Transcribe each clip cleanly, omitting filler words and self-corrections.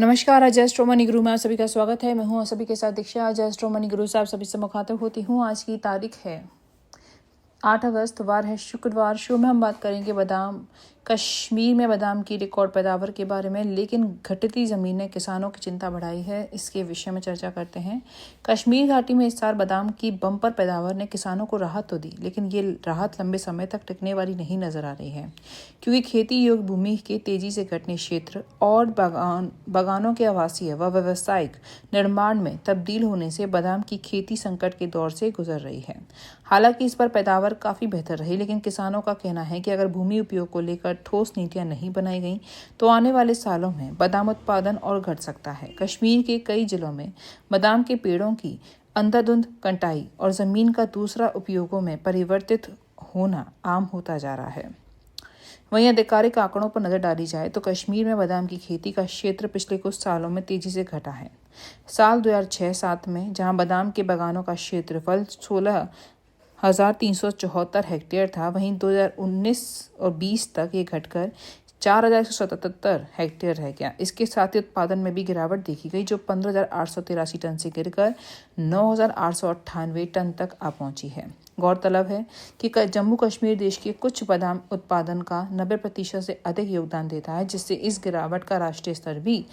नमस्कार, आज astro money गुरु में आप सभी का स्वागत है। मैं हूं आप सभी के साथ दीक्षा। आज एस्ट्रो मनी गुरु से आप सभी से मुखातिब होती हूं। आज की तारीख है 8 अगस्त, वार है शुक्रवार। शो में हम बात करेंगे बादाम, कश्मीर में बादाम की रिकॉर्ड पैदावार के बारे में, लेकिन घटती ज़मीन ने किसानों की चिंता बढ़ाई है। इसके विषय में चर्चा करते हैं। कश्मीर घाटी में इस साल बादाम की बम्पर पैदावार ने किसानों को राहत तो दी, लेकिन ये राहत लंबे समय तक टिकने वाली नहीं नजर आ रही है, क्योंकि खेती योग्य भूमि के तेजी से घटने क्षेत्र और बागानों के आवासीय व व्यावसायिक निर्माण में तब्दील होने से बादाम की खेती संकट के दौर से गुजर रही है। हालांकि इस पर पैदावार काफी बेहतर रही, लेकिन किसानों का कहना है कि अगर भूमि उपयोग को लेकर ठोस नीतियां नहीं बनाई गई तो आने वाले सालों में बादाम उत्पादन और घट सकता है। कश्मीर के कई जिलों में बादाम के पेड़ों की अंधाधुंध कटाई और जमीन का दूसरा उपयोगों में परिवर्तित होना आम होता जा रहा है। वहीं आधिकारिक आंकड़ों पर नजर डाली जाए तो कश्मीर में बादाम की खेती का क्षेत्र पिछले कुछ सालों में तेजी से घटा है। साल 2006-07 में जहां बादाम के बागानों का क्षेत्रफल 16,374 हेक्टेयर था, वहीं 2019 और 20 तक ये घटकर 4,177 हेक्टेयर रह गया। इसके साथ ही उत्पादन में भी गिरावट देखी गई, जो 15,883 टन से गिरकर 9,898 टन तक आ पहुंची है। गौरतलब है कि जम्मू कश्मीर देश के कुछ बादाम उत्पादन का 90% से अधिक योगदान देता है, जिससे इस गिरावट का राष्ट्रीय स्तर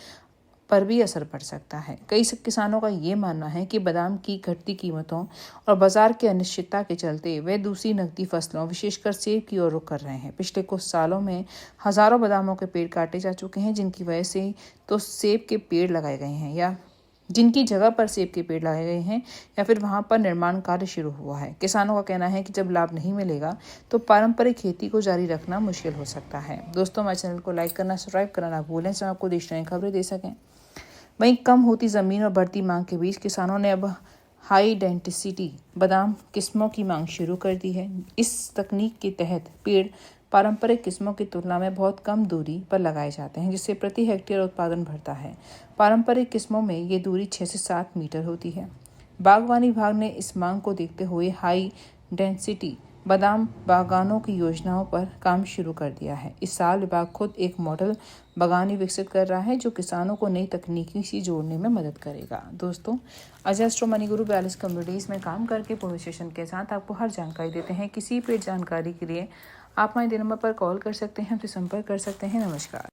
पर भी असर पड़ सकता है। कई किसानों का ये मानना है कि बादाम की घटती कीमतों और बाजार की अनिश्चितता के चलते वे दूसरी नकदी फसलों, विशेषकर सेब की ओर रुख कर रहे हैं। पिछले कुछ सालों में हजारों बादामों के पेड़ काटे जा चुके हैं, जिनकी वजह से तो सेब के पेड़ लगाए गए हैं या जिनकी जगह पर सेब के पेड़ लगाए गए हैं या फिर वहां पर निर्माण कार्य शुरू हुआ है। किसानों का कहना है कि जब लाभ नहीं मिलेगा तो पारंपरिक खेती को जारी रखना मुश्किल हो सकता है। दोस्तों, हमारे चैनल को लाइक करना, सब्सक्राइब करना ना भूलें, जो आपको देश नई खबरें दे सकें। वहीं कम होती जमीन और बढ़ती मांग के बीच किसानों ने अब हाई डेंसिटी बादाम किस्मों की मांग शुरू कर दी है। इस तकनीक के तहत पेड़ पारंपरिक किस्मों की तुलना में बहुत कम दूरी पर लगाए जाते हैं, जिससे प्रति हेक्टेयर उत्पादन बढ़ता है। पारंपरिक किस्मों में ये दूरी 6 से 7 मीटर होती है। बागवानी विभाग ने इस मांग को देखते हुए हाई डेंसिटी बादाम बागानों की योजनाओं पर काम शुरू कर दिया है। इस साल विभाग खुद एक मॉडल बागानी विकसित कर रहा है, जो किसानों को नई तकनीकी से जोड़ने में मदद करेगा। दोस्तों, अजय एस्ट्रो मनी गुरु 42 कम्युनिटीज में काम करके प्रोफेशन के साथ आपको हर जानकारी देते हैं। किसी भी जानकारी के लिए आप हमारे नंबर पर कॉल कर सकते हैं, हमसे संपर्क कर सकते हैं। नमस्कार।